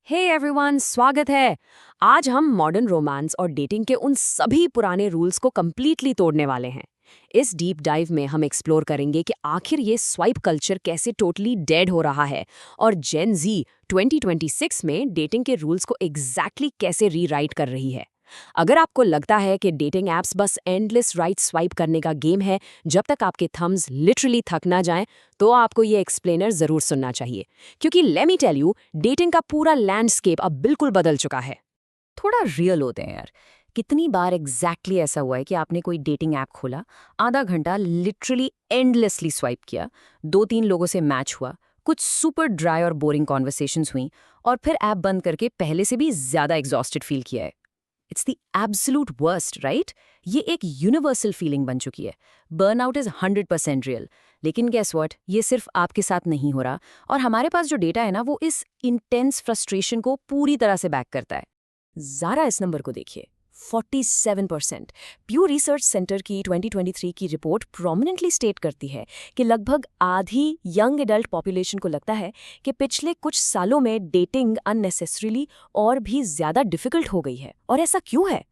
Hey everyone, स्वागत है। आज हम मॉडर्न रोमांस और डेटिंग के उन सभी पुराने रूल्स को कंप्लीटली तोड़ने वाले हैं। इस डीप डाइव में हम एक्सप्लोर करेंगे कि आखिर ये स्वाइप कल्चर कैसे टोटली डेड हो रहा है और जेन जी 2026 में डेटिंग के रूल्स को एग्जैक्टली कैसे रीराइट कर रही है। अगर आपको लगता है कि डेटिंग ऐप्स बस एंडलेस राइट स्वाइप करने का गेम है जब तक आपके थम्स लिटरली थक ना जाएं, तो आपको ये एक्सप्लेनर जरूर सुनना चाहिए, क्योंकि let me tell you, dating का पूरा लैंडस्केप अब बिल्कुल बदल चुका है। थोड़ा रियल होते हैं यार। कितनी बार एग्जैक्टली ऐसा हुआ है कि आपने कोई डेटिंग ऐप खोला, आधा घंटा लिटरली एंडलेसली स्वाइप किया, 2-3 लोगों से मैच हुआ, कुछ सुपर ड्राई और बोरिंग कॉन्वर्सेशंस हुई और फिर ऐप बंद करके पहले से भी ज्यादा एग्जॉस्टेड फील किया है। It's the absolute worst, right? ये एक यूनिवर्सल फीलिंग बन चुकी है। Burnout is 100% real. लेकिन गेस व्हाट, ये सिर्फ आपके साथ नहीं हो रहा, और हमारे पास जो डेटा है ना, वो इस इंटेंस फ्रस्ट्रेशन को पूरी तरह से बैक करता है। ज़रा इस नंबर को देखिए, 47%। प्यू रिसर्च सेंटर की 2023 की रिपोर्ट प्रोमिनेंटली स्टेट करती है कि लगभग आधी यंग एडल्ट पॉपुलेशन को लगता है कि पिछले कुछ सालों में डेटिंग अननेसेसरीली और भी ज़्यादा डिफिकल्ट हो गई है। और ऐसा क्यों है?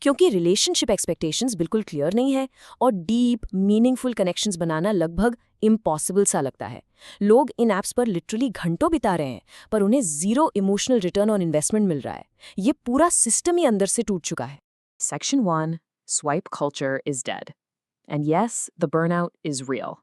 क्योंकि रिलेशनशिप एक्सपेक्टेशंस बिल्कुल क्लियर नहीं है और डीप मीनिंगफुल कनेक्शंस बनाना लगभग इम्पॉसिबल सा लगता है। लोग इन ऐप्स पर लिटरली घंटों बिता रहे हैं, पर उन्हें zero emotional return on investment मिल रहा है। ये पूरा सिस्टम ही अंदर से टूट चुका है। Section 1. Swipe culture is dead. And yes, the burnout is real.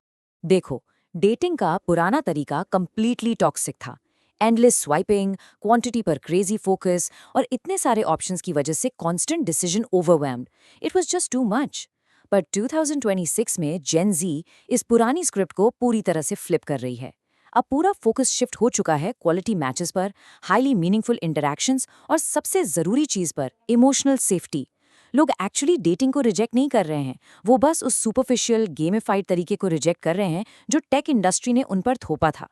देखो, डेटिंग का पुराना तरीका कंप्लीटली टॉक्सिक था। एंडलेस स्वाइपिंग, क्वांटिटी पर क्रेजी फोकस और इतने सारे ऑप्शंस की वजह से constant decision overwhelmed. It was just too much. पर 2026 में जेन जी इस पुरानी स्क्रिप्ट को पूरी तरह से फ्लिप कर रही है। अब पूरा फोकस शिफ्ट हो चुका है क्वालिटी मैचेस पर, हाईली मीनिंगफुल इंटरैक्शंस और सबसे ज़रूरी चीज़ पर, इमोशनल सेफ्टी। लोग एक्चुअली डेटिंग को रिजेक्ट नहीं कर रहे हैं, वो बस उस सुपरफिशियल गेमिफाइड तरीके को रिजेक्ट कर रहे हैं जो टेक इंडस्ट्री ने उन पर थोपा था।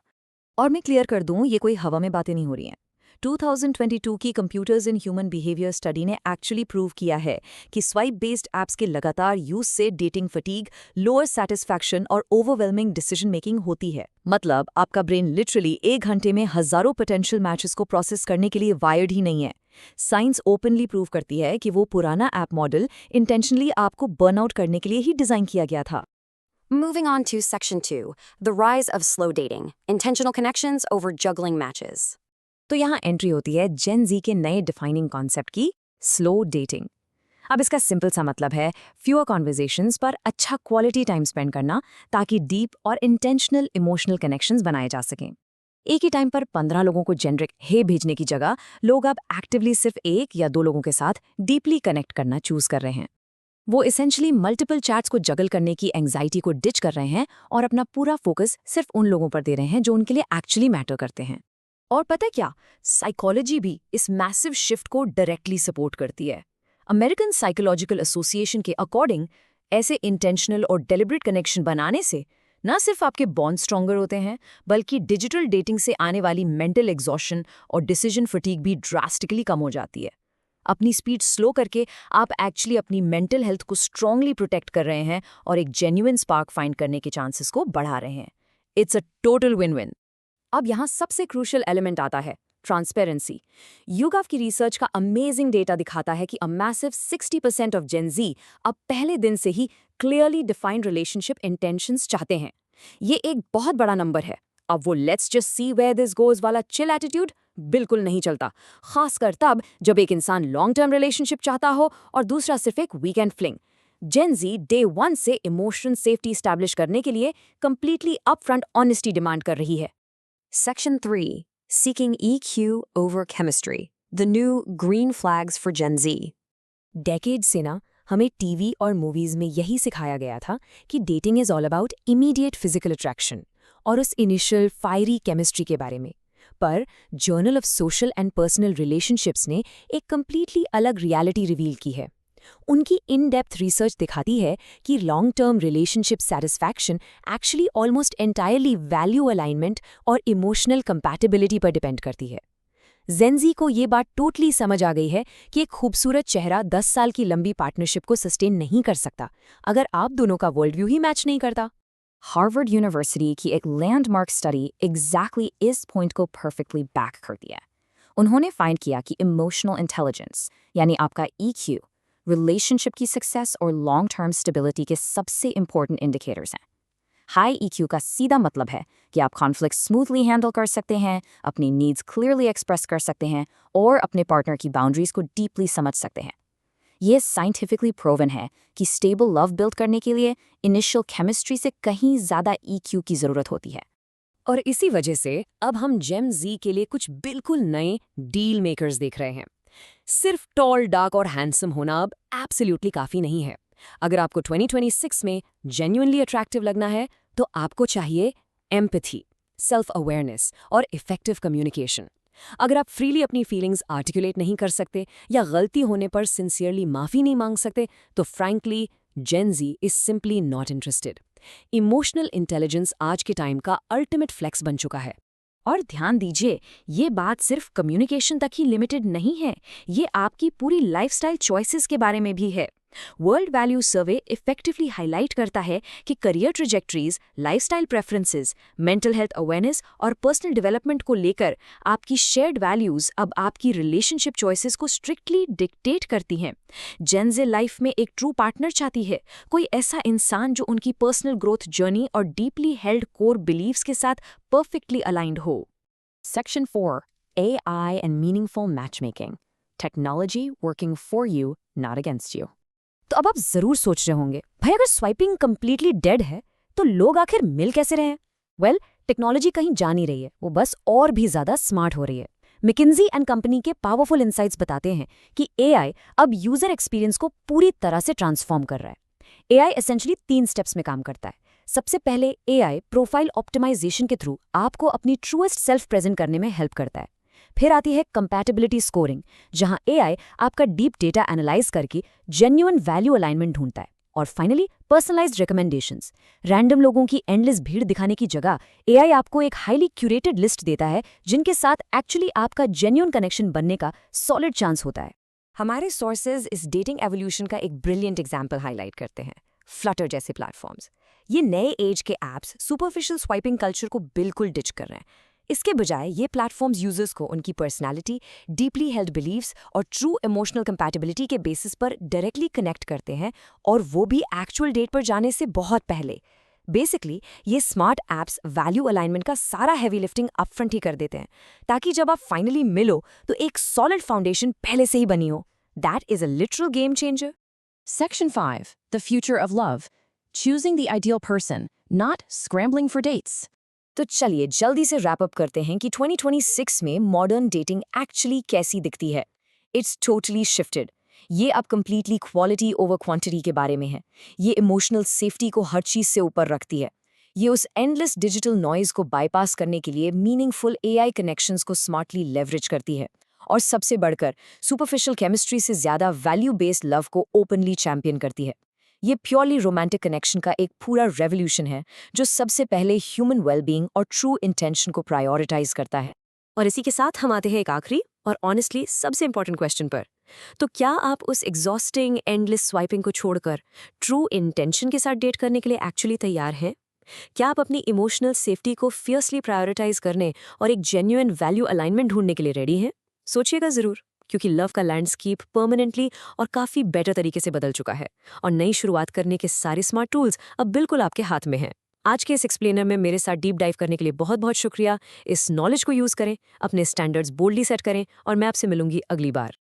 और मैं क्लियर कर दूं, ये कोई हवा में बातें नहीं हो रही हैं। 2022 की computers in human behaviour study ने एक्चुअली प्रूव किया है कि स्वाइप बेस्ड ऐप्स के लगातार यूज से डेटिंग फटीग, लोअर सेटिस्फैक्शन और ओवरवेलमिंग डिसीजन मेकिंग होती है। मतलब आपका ब्रेन लिटरली 1 घंटे में हजारों पोटेंशियल मैचेस को प्रोसेस करने के लिए वायर्ड ही नहीं है। साइंस ओपनली प्रूव करती है कि वो पुराना ऐप मॉडल इंटेंशनली आपको बर्नआउट करने के लिए ही डिजाइन किया गया था। Moving on to Section 2, the rise of slow dating, intentional connections over juggling matches. तो यहाँ एंट्री होती है जेन जी के नए डिफाइनिंग कॉन्सेप्ट की, स्लो डेटिंग। अब इसका सिंपल सा मतलब है फ्यूअर कॉन्वर्जेशंस पर अच्छा क्वालिटी टाइम स्पेंड करना, ताकि डीप और इंटेंशनल इमोशनल कनेक्शंस बनाए जा सकें। एक ही टाइम पर 15 लोगों को जेनरिक हे भेजने की जगह लोग अब एक्टिवली सिर्फ 1 या 2 लोगों के साथ डीपली कनेक्ट करना चूज कर रहे हैं। वो एसेंशली मल्टीपल चैट्स को जगल करने की एंग्जाइटी को डिच कर रहे हैं और अपना पूरा फोकस सिर्फ उन लोगों पर दे रहे हैं जो उनके लिए एक्चुअली मैटर करते हैं। और पता है क्या, साइकोलॉजी भी इस मैसिव शिफ्ट को डायरेक्टली सपोर्ट करती है। अमेरिकन साइकोलॉजिकल एसोसिएशन के अकॉर्डिंग, ऐसे इंटेंशनल और डेलिब्रेट कनेक्शन बनाने से न सिर्फ आपके बॉन्ड स्ट्रॉन्गर होते हैं, बल्कि डिजिटल डेटिंग से आने वाली मेंटल एग्जॉशन और डिसीजन फटीग भी ड्रास्टिकली कम हो जाती है। अपनी स्पीड स्लो करके आप एक्चुअली अपनी मेंटल हेल्थ को स्ट्रांगली प्रोटेक्ट कर रहे हैं और एक जेन्युइन स्पार्क फाइंड करने के चांसेस को बढ़ा रहे हैं। It's a total win win. अब यहाँ सबसे क्रूशियल एलिमेंट आता है, ट्रांसपेरेंसी। YouGov की रिसर्च का अमेजिंग डेटा दिखाता है कि अ मैसिव 60% ऑफ जेन जी अब पहले दिन से ही क्लियरली डिफाइंड रिलेशनशिप इंटेंशंस चाहते हैं। ये एक बहुत बड़ा नंबर है। अब वो let's just see where this goes वाला चिल एटीट्यूड बिल्कुल नहीं चलता, खासकर तब जब एक इंसान लॉन्ग टर्म रिलेशनशिप चाहता हो और दूसरा सिर्फ एक वीकेंड फ्लिंग। जेन जी डे 1 से इमोशन सेफ्टी स्टैब्लिश करने के लिए कंप्लीटली अपफ्रंट ऑनेस्टी डिमांड कर रही है। Section 3, seeking EQ over chemistry, the new green flags for Gen Z. Decade से ना हमें टीवी और मूवीज में यही सिखाया गया था कि dating is all about immediate physical attraction और उस इनिशियल फायरी केमिस्ट्री के बारे में। पर journal of social and personal relationships ने एक कंप्लीटली अलग रियलिटी रिवील की है। उनकी इन डेप्थ रिसर्च दिखाती है कि long term relationship satisfaction actually almost entirely value alignment और इमोशनल कंपैटिबिलिटी पर डिपेंड करती है। जेन जी को ये बात टोटली समझ आ गई है कि एक खूबसूरत चेहरा 10 साल की लंबी पार्टनरशिप को सस्टेन नहीं कर सकता अगर आप दोनों का वर्ल्ड व्यू ही मैच नहीं करता। हार्वर्ड यूनिवर्सिटी की एक लैंडमार्क स्टडी एग्जैक्टली इस पॉइंट को परफेक्टली बैक करती है। उन्होंने फाइंड किया कि इमोशनल इंटेलिजेंस यानी आपका EQ रिलेशनशिप की सक्सेस और लॉन्ग टर्म स्टेबिलिटी के सबसे इंपॉर्टेंट इंडिकेटर्स हैं। हाई EQ का सीधा मतलब है कि आप कॉन्फ्लिक्ट स्मूथली हैंडल कर सकते हैं, अपनी नीड्स क्लियरली एक्सप्रेस कर सकते हैं और अपने पार्टनर की बाउंड्रीज को डीपली समझ सकते हैं। ये साइंटिफिकली प्रूवन है कि स्टेबल लव बिल्ड करने के लिए इनिशियल केमिस्ट्री से कहीं ज़्यादा EQ की ज़रूरत होती है। और इसी वजह से अब हम जेम जी के लिए कुछ बिल्कुल नए डील मेकर्स देख रहे हैं। सिर्फ टॉल, डार्क और हैंडसम होना अब एब्सोल्युटली काफ़ी नहीं है। अगर आपको 2026 में जेन्युइनली अट्रैक्टिव लगना है तो आपको चाहिए एम्पैथी, सेल्फ अवेयरनेस और इफेक्टिव कम्युनिकेशन। अगर आप फ्रीली अपनी फीलिंग्स आर्टिकुलेट नहीं कर सकते या गलती होने पर सिंसियरली माफ़ी नहीं मांग सकते तो frankly Gen Z is simply not interested. Emotional intelligence आज के टाइम का अल्टीमेट फ्लेक्स बन चुका है। और ध्यान दीजिए, ये बात सिर्फ कम्युनिकेशन तक ही लिमिटेड नहीं है, ये आपकी पूरी लाइफस्टाइल चॉइसेस के बारे में भी है। वर्ल्ड वैल्यू सर्वे इफेक्टिवली हाईलाइट करता है कि career trajectories, lifestyle preferences, mental health awareness और पर्सनल डेवलपमेंट को लेकर आपकी शेयर्ड वैल्यूज अब आपकी रिलेशनशिप चॉइसेस को स्ट्रिक्टली डिक्टेट करती हैं। जेन ज़े लाइफ में एक ट्रू पार्टनर चाहती है, कोई ऐसा इंसान जो उनकी पर्सनल ग्रोथ जर्नी और डीपली हेल्ड कोर बिलीव्स के साथ परफेक्टली अलाइंड हो। Section 4. AI and Meaningful Matchmaking. Technology working for you, not against you. तो अब आप जरूर सोच रहे होंगे, भाई अगर स्वाइपिंग कंप्लीटली डेड है तो लोग आखिर मिल कैसे रहे हैं? वेल, टेक्नोलॉजी कहीं जा नहीं रही है, वो बस और भी ज्यादा स्मार्ट हो रही है। मैकिन्जी एंड कंपनी के पावरफुल इनसाइट्स बताते हैं कि AI अब यूजर एक्सपीरियंस को पूरी तरह से ट्रांसफॉर्म कर रहा है। AI एसेंशियली 3 स्टेप्स में काम करता है। सबसे पहले AI प्रोफाइल ऑप्टिमाइजेशन के थ्रू आपको अपनी ट्रूएस्ट सेल्फ प्रेजेंट करने में हेल्प करता है। फिर आती है कंपैटिबिलिटी स्कोरिंग, जहां AI आपका डीप डेटा एनालाइज करके जेन्युइन वैल्यू अलाइनमेंट ढूंढता है। और फाइनली पर्सनलाइज्ड रिकमेंडेशंस। रैंडम लोगों की एंडलेस भीड़ दिखाने की जगह AI आपको एक हाईली क्यूरेटेड लिस्ट देता है जिनके साथ एक्चुअली आपका जेन्युइन कनेक्शन बनने का सॉलिड चांस होता है। हमारे सोर्सेज इस डेटिंग एवोल्यूशन का एक ब्रिलियंट एग्जाम्पल हाईलाइट करते हैं। फ्लटर जैसे प्लेटफॉर्म्स, ये नए एज के एप्स सुपरफिशियल स्वाइपिंग कल्चर को बिल्कुल डिच कर रहे हैं। इसके बजाय ये प्लेटफॉर्म्स यूजर्स को उनकी पर्सनालिटी, डीपली हेल्ड बिलीव्स और ट्रू इमोशनल कंपैटिबिलिटी के बेसिस पर डायरेक्टली कनेक्ट करते हैं, और वो भी एक्चुअल डेट पर जाने से बहुत पहले। बेसिकली ये स्मार्ट एप्स वैल्यू अलाइनमेंट का सारा हैवी लिफ्टिंग अपफ्रंट ही कर देते हैं, ताकि जब आप फाइनली मिलो तो एक सॉलिड फाउंडेशन पहले से ही बनी हो। That is a literal game changer. Section 5. The Future of Love. Choosing the ideal person, not scrambling for dates. तो चलिए जल्दी से रैप अप करते हैं कि 2026 में मॉडर्न डेटिंग एक्चुअली कैसी दिखती है। It's totally shifted. ये अब कंप्लीटली क्वालिटी ओवर क्वांटिटी के बारे में है। ये इमोशनल सेफ्टी को हर चीज़ से ऊपर रखती है। ये उस एंडलेस डिजिटल नॉइज को बाईपास करने के लिए मीनिंगफुल AI कनेक्शंस को स्मार्टली लेवरेज करती है। और सबसे बढ़कर सुपरफिशियल केमिस्ट्री से ज़्यादा वैल्यू बेस्ड लव को ओपनली चैंपियन करती है। ये प्योरली रोमांटिक कनेक्शन का एक पूरा रेवोल्यूशन है जो सबसे पहले ह्यूमन वेलबींग और ट्रू इंटेंशन को प्रायोरिटाइज करता है। और इसी के साथ हम आते हैं एक आखिरी और ऑनेस्टली सबसे इंपॉर्टेंट क्वेश्चन पर। तो क्या आप उस एग्जॉस्टिंग एंडलेस स्वाइपिंग को छोड़कर ट्रू इंटेंशन के साथ डेट करने के लिए एक्चुअली तैयार हैं? क्या आप अपनी इमोशनल सेफ्टी को फियर्सली प्रायोरिटाइज करने और एक जेन्युइन वैल्यू अलाइनमेंट ढूंढने के लिए रेडी हैं? सोचिएगा ज़रूर, क्योंकि लव का लैंडस्केप परमानेंटली और काफ़ी बेटर तरीके से बदल चुका है और नई शुरुआत करने के सारे स्मार्ट टूल्स अब बिल्कुल आपके हाथ में हैं। आज के इस एक्सप्लेनर में मेरे साथ डीप डाइव करने के लिए बहुत बहुत शुक्रिया। इस नॉलेज को यूज़ करें, अपने स्टैंडर्ड्स बोल्डली सेट करें और मैं आपसे मिलूंगी अगली बार।